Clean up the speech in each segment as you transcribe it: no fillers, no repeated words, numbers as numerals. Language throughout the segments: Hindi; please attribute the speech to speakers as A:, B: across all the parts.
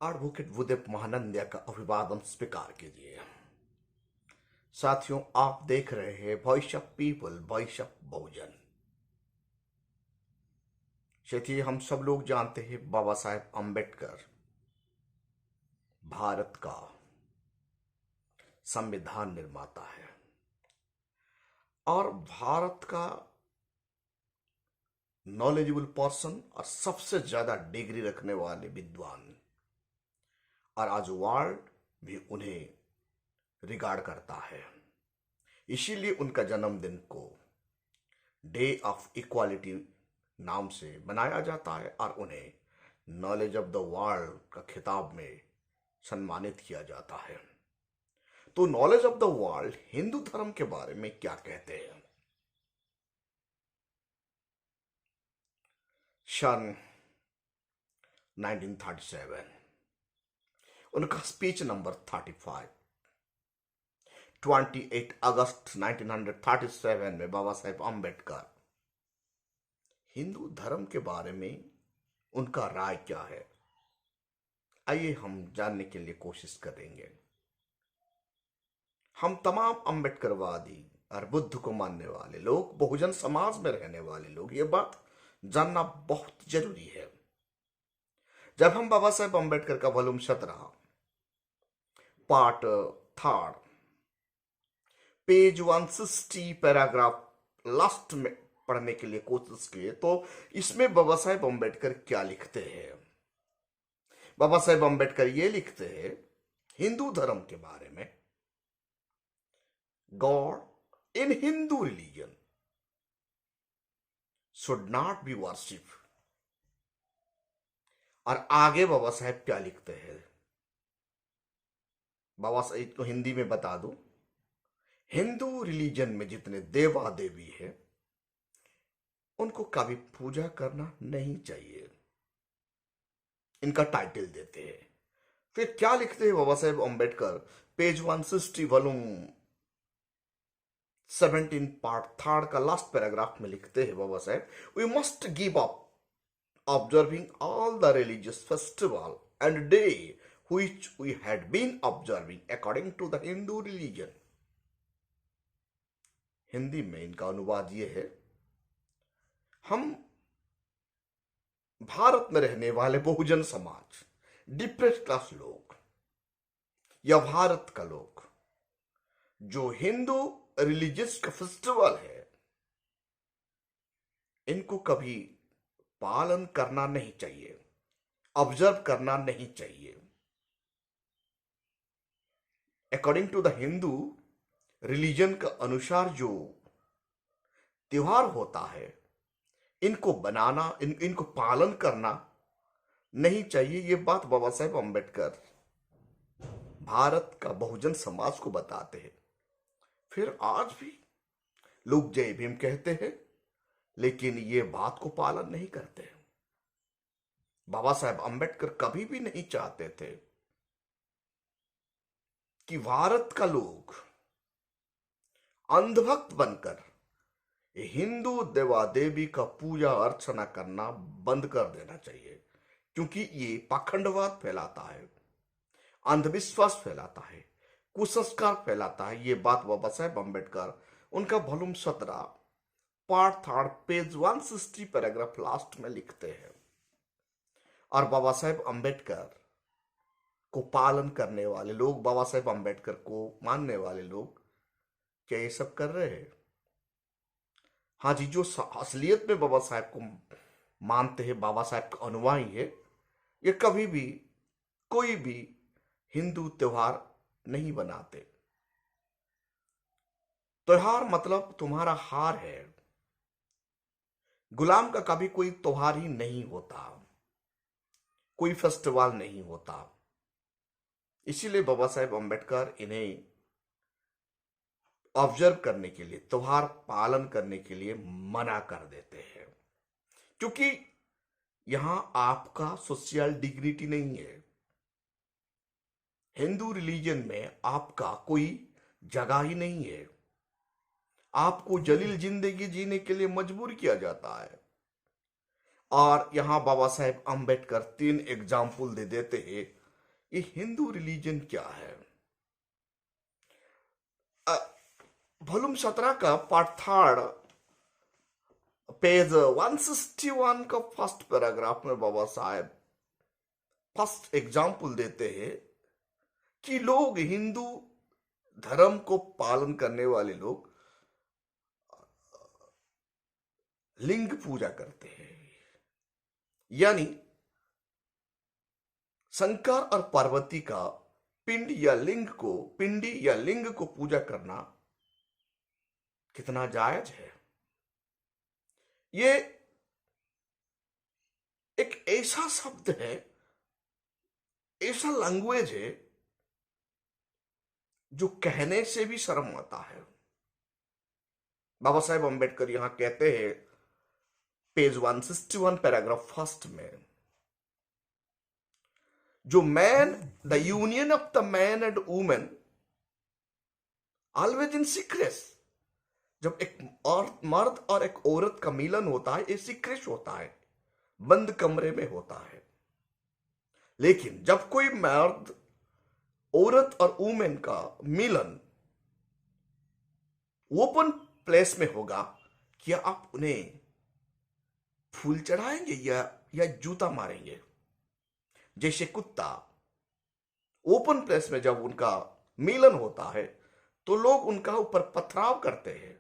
A: एडवोकेट उदय महानंदिया का अभिवादन स्वीकार कीजिए। साथियों, आप देख रहे हैं voice of people, voice of Bahujan. साथियों, हम सब लोग जानते हैं बाबा साहेब अम्बेडकर भारत का संविधान निर्माता है और भारत का नॉलेजेबल पर्सन और सबसे ज्यादा डिग्री रखने वाले विद्वान, और आज वर्ल्ड भी उन्हें रिगार्ड करता है। इसीलिए उनका जन्मदिन को डे ऑफ इक्वालिटी नाम से मनाया जाता है और उन्हें नॉलेज ऑफ द वर्ल्ड का खिताब में सम्मानित किया जाता है। तो knowledge of the world Hindu धर्म के बारे में क्या कहते हैं? सन 1937 उनका स्पीच नंबर 35, 28 अगस्त 1937 में बाबा साहेब अम्बेडकर हिंदू धर्म के बारे में उनका राय क्या है, आइए हम जानने के लिए कोशिश करेंगे। हम तमाम अम्बेडकरवादी और बुद्ध को मानने वाले लोग, बहुजन समाज में रहने वाले लोग, ये बात जानना बहुत जरूरी है। जब हम बाबा साहेब अम्बेडकर का volume 17 part 3 page 160 paragraph last में पढ़ने के लिए कोशिश किए तो इसमें बाबा साहेब अम्बेडकर क्या लिखते हैं? बाबा साहेब अम्बेडकर ये लिखते हैं हिंदू धर्म के बारे में, God in Hindu religion should not be worship. और आगे बाबा साहेब क्या लिखते हैं? बाबा साहेब को हिंदी में बता दूं, हिंदू रिलीजन में जितने देवा देवी हैं उनको कभी पूजा करना नहीं चाहिए, इनका टाइटल देते हैं। फिर क्या लिखते हैं Baba Saheb Ambedkar? Page 160 volume 17 part 3 का लास्ट पैराग्राफ में लिखते हैं Baba Saheb, we must give up observing all the religious festival and day which we had been observing according to the Hindu religion। Hindi में इनका अनुवाद ये है, हम भारत में रहने वाले बहुजन समाज, डिप्रेस क्लास लोग या भारत का लोग जो हिंदू रिलीजियस का फेस्टिवल है, इनको कभी पालन करना नहीं चाहिए, ऑब्जर्व करना नहीं चाहिए। According to the Hindu religion का अनुसार जो त्योहार होता है, इनको बनाना, इनको पालन करना नहीं चाहिए। ये बात बाबा साहेब अम्बेडकर भारत का बहुजन समाज को बताते हैं। फिर आज भी लोग जय भीम कहते हैं लेकिन ये बात को पालन नहीं करते। बाबा साहेब अम्बेडकर कभी भी नहीं चाहते थे कि भारत का लोग अंधभक्त बनकर हिंदू देवा देवी का पूजा अर्चना करना बंद कर देना चाहिए, क्योंकि ये पाखंडवाद फैलाता है, अंधविश्वास फैलाता है, कुसंस्कार फैलाता है। ये बात बाबा साहेब अम्बेडकर उनका volume 17 part 3 page 160 paragraph last में लिखते हैं। और बाबा साहेब अम्बेडकर को पालन करने वाले लोग, बाबा साहेब अम्बेडकर को मानने वाले लोग क्या ये सब कर रहे हैं? हाँ जी, जो असलियत में बाबा साहेब को मानते हैं, बाबा साहेब का अनुयायी है, ये कभी भी कोई भी हिंदू त्योहार नहीं बनाते। त्योहार मतलब तुम्हारा हार है। गुलाम का कभी कोई त्योहार ही नहीं होता, कोई फेस्टिवल नहीं होता। इसीलिए बाबा साहेब अम्बेडकर इन्हें ऑब्जर्व करने के लिए, त्योहार पालन करने के लिए मना कर देते हैं, क्योंकि यहां आपका सोशल डिग्निटी नहीं है। हिंदू रिलीजन में आपका कोई जगह ही नहीं है। आपको जलील जिंदगी जीने के लिए मजबूर किया जाता है। और यहां बाबा साहेब अम्बेडकर 3 एग्जाम्पल दे देते हैं ये हिंदू रिलीजन क्या है। वॉल्यूम 17 का पार्ट थर्ड पेज 161 का फर्स्ट पैराग्राफ में बाबा साहेब फर्स्ट एग्जाम्पल देते हैं कि लोग हिंदू धर्म को पालन करने वाले लोग लिंग पूजा करते हैं, यानी शंकर और पार्वती का पिंडी या लिंग को पूजा करना कितना जायज है। ये एक ऐसा शब्द है, ऐसा लैंग्वेज है जो कहने से भी शर्म आता है। बाबा साहेब अंबेडकर यहां कहते हैं पेज 161 पैराग्राफ फर्स्ट में, जो man the union of the man and women always in secret, जब एक मर्द और एक औरत का मिलन होता है ये सीक्रेट होता है, बंद कमरे में होता है। लेकिन जब कोई मर्द औरत और वुमेन का मिलन ओपन प्लेस में होगा, क्या आप उन्हें फूल चढ़ाएंगे या जूता मारेंगे। जैसे कुत्ता ओपन प्लेस में जब उनका मिलन होता है तो लोग उनका ऊपर पथराव करते हैं।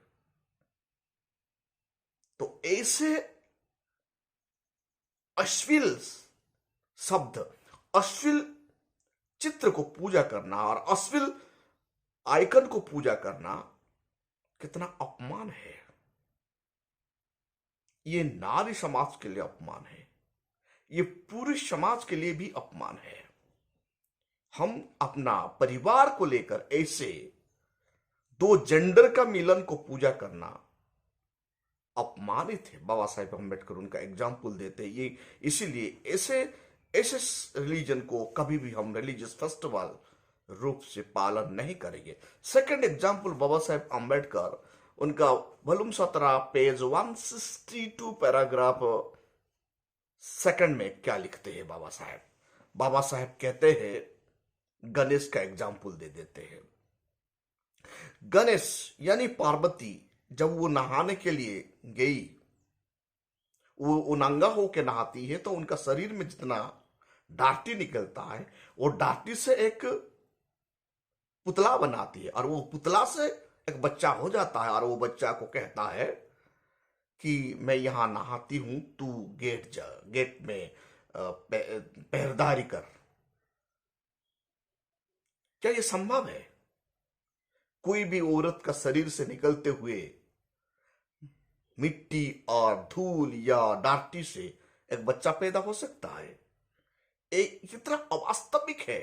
A: तो ऐसे अश्लील शब्द, अश्लील चित्र को पूजा करना और अश्लील आइकन को पूजा करना कितना अपमान है। ये नारी समाज के लिए अपमान है, ये पुरुष समाज के लिए भी अपमान है। हम अपना परिवार को लेकर ऐसे दो जेंडर का मिलन को पूजा करना अपमानित है। बाबा साहेब अम्बेडकर उनका एग्जाम्पल देते हैं। ये इसीलिए ऐसे रिलीजन को कभी भी हम रिलीजियस फेस्टिवल रूप से पालन नहीं करेंगे। सेकंड एग्जाम्पल बाबा साहेब अम्बेडकर उनका वॉल्यूम 17 पेज 162 पैराग्राफ सेकंड में क्या लिखते हैं बाबा साहेब कहते हैं, गणेश का एग्जाम्पल दे देते हैं। गणेश यानी पार्वती जब वो नहाने के लिए गई, वो नंगा होकर नहाती है तो उनका शरीर में जितना डांटी निकलता है वो डांटी से एक पुतला बनाती है और वो पुतला से एक बच्चा हो जाता है और वो बच्चा को कहता है कि मैं यहां नहाती हूं, तू गेट में पहरेदारी कर। क्या यह संभव है? कोई भी औरत का शरीर से निकलते हुए मिट्टी और धूल या डांटी से एक बच्चा पैदा हो सकता है? एक कितना अवास्तविक है,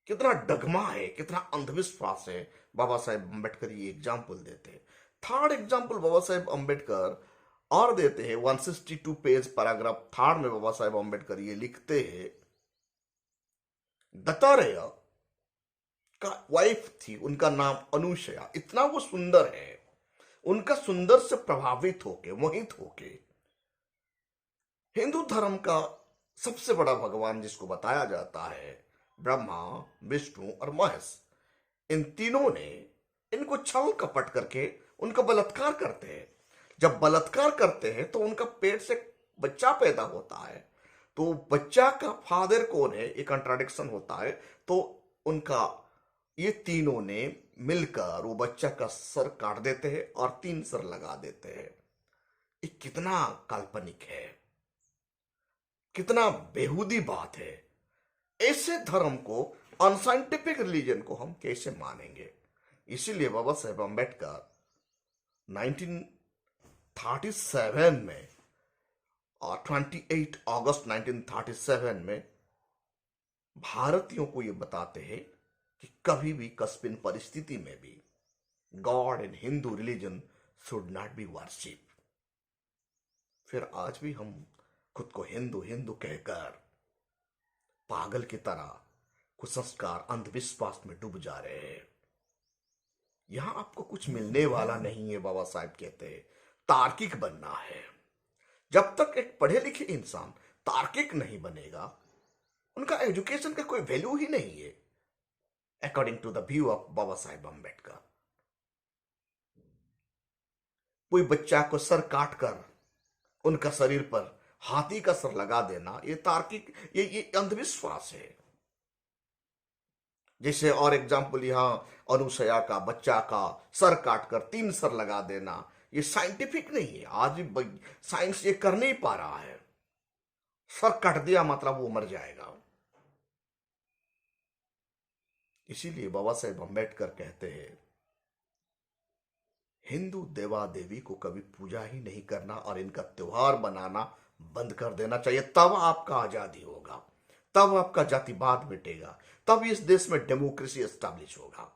A: कितना डगमा है, कितना अंधविश्वास है। बाबा साहेब अम्बेडकर ये एग्जाम्पल देते हैं। थर्ड एग्जाम्पल बाबा साहेब अम्बेडकर और देते हैं 162 पेज पैराग्राफ थर्ड में। बाबा साहेब अम्बेडकर ये लिखते हैं, दत्तात्रेय का वाइफ थी, उनका नाम अनुसया। इतना वो सुंदर है, उनका सुंदर से प्रभावित होके, मोहित होके हिंदू धर्म का सबसे बड़ा भगवान जिसको बताया जाता है ब्रह्मा, विष्णु और महेश, इन तीनों ने इनको छल कपट करके उनका बलात्कार करते हैं। जब बलात्कार करते हैं तो उनका पेट से बच्चा पैदा होता है। तो बच्चा का फादर कौन है, एक कंट्राडिक्शन होता है। तो उनका ये तीनों ने मिलकर वो बच्चा का सर काट देते हैं और 3 सर लगा देते हैं। ये कितना काल्पनिक है, कितना बेहूदी बात है। ऐसे धर्म को, अनसाइंटिफिक रिलीजन को हम कैसे मानेंगे? इसीलिए बाबा साहेब अम्बेडकर 1937 में और 28 अगस्त 1937 में भारतीयों को ये बताते हैं कि कभी भी कस्पिन परिस्थिति में भी God in Hindu religion should not be worship. फिर आज भी हम खुद को हिंदू हिंदू कहकर पागल की तरह कुसंस्कार, अंधविश्वास में डूब जा रहे हैं। यहां आपको कुछ मिलने वाला नहीं है। बाबा साहब कहते हैं तार्किक बनना है। जब तक एक पढ़े लिखे इंसान तार्किक नहीं बनेगा उनका एजुकेशन का कोई वैल्यू ही नहीं है according to the view of Baba Saheb Ambedkar. कोई बच्चा को सर काट कर उनका शरीर पर हाथी का सर लगा देना, ये तार्किक, ये अंधविश्वास है। जैसे और एग्जाम्पल यहां अनुसया का बच्चा का सर काटकर 3 सर लगा देना, ये साइंटिफिक नहीं है। आज भी साइंस ये कर नहीं पा रहा है। सर काट दिया मतलब वो मर जाएगा। इसीलिए बाबा साहेब अम्बेडकर कहते हैं हिंदू देवा देवी को कभी पूजा ही नहीं करना और इनका त्योहार बनाना बंद कर देना चाहिए। तब आपका आजादी होगा, तब आपका जातिवाद मिटेगा, तब इस देश में डेमोक्रेसी एस्टैब्लिश होगा।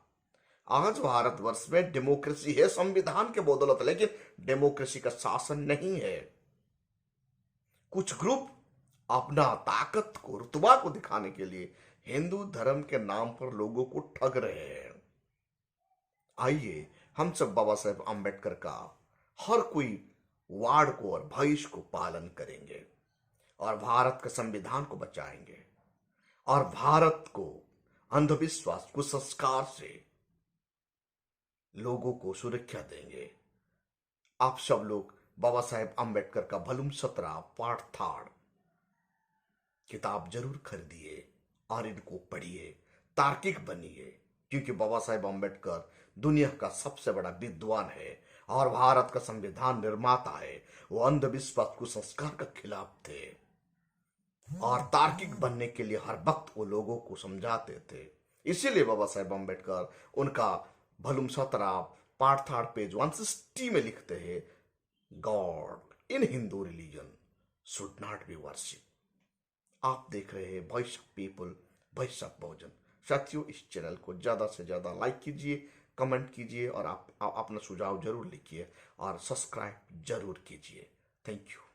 A: आज भारतवर्ष में डेमोक्रेसी है संविधान के बदौलत, लेकिन डेमोक्रेसी का शासन नहीं है। कुछ ग्रुप अपना ताकत को, रुतबा को दिखाने के लिए हिंदू धर्म के नाम पर लोगों को ठग रहे हैं। आइए हम सब बाबा साहेब अम्बेडकर का हर कोई वार्ड को और भविष्य को पालन करेंगे और भारत के संविधान को बचाएंगे और भारत को अंधविश्वास, कुसंस्कार से लोगों को सुरक्षा देंगे। आप सब लोग बाबा साहेब अम्बेडकर का भलुम 17 पाठ थाड़ किताब जरूर खरीदिए और इनको पढ़िए, तार्किक बनिए, क्योंकि बाबा साहेब अम्बेडकर दुनिया का सबसे बड़ा विद्वान है और भारत का संविधान निर्माता है। वो अंधविश्वास, कुसंस्कार के खिलाफ थे और तार्किक बनने के लिए हर वक्त वो लोगों को समझाते थे। इसीलिए बाबा साहेब अम्बेडकर उनका भलुम 17 पाठ थाड़ पेज 160 में लिखते हैं, god in Hindu religion should not be worship. आप देख रहे हैं voice of people, voice of Bahujan. साथियों, इस चैनल को ज्यादा से ज्यादा लाइक कीजिए, कमेंट कीजिए और आप अपना सुझाव जरूर लिखिए और सब्सक्राइब जरूर कीजिए। Thank you.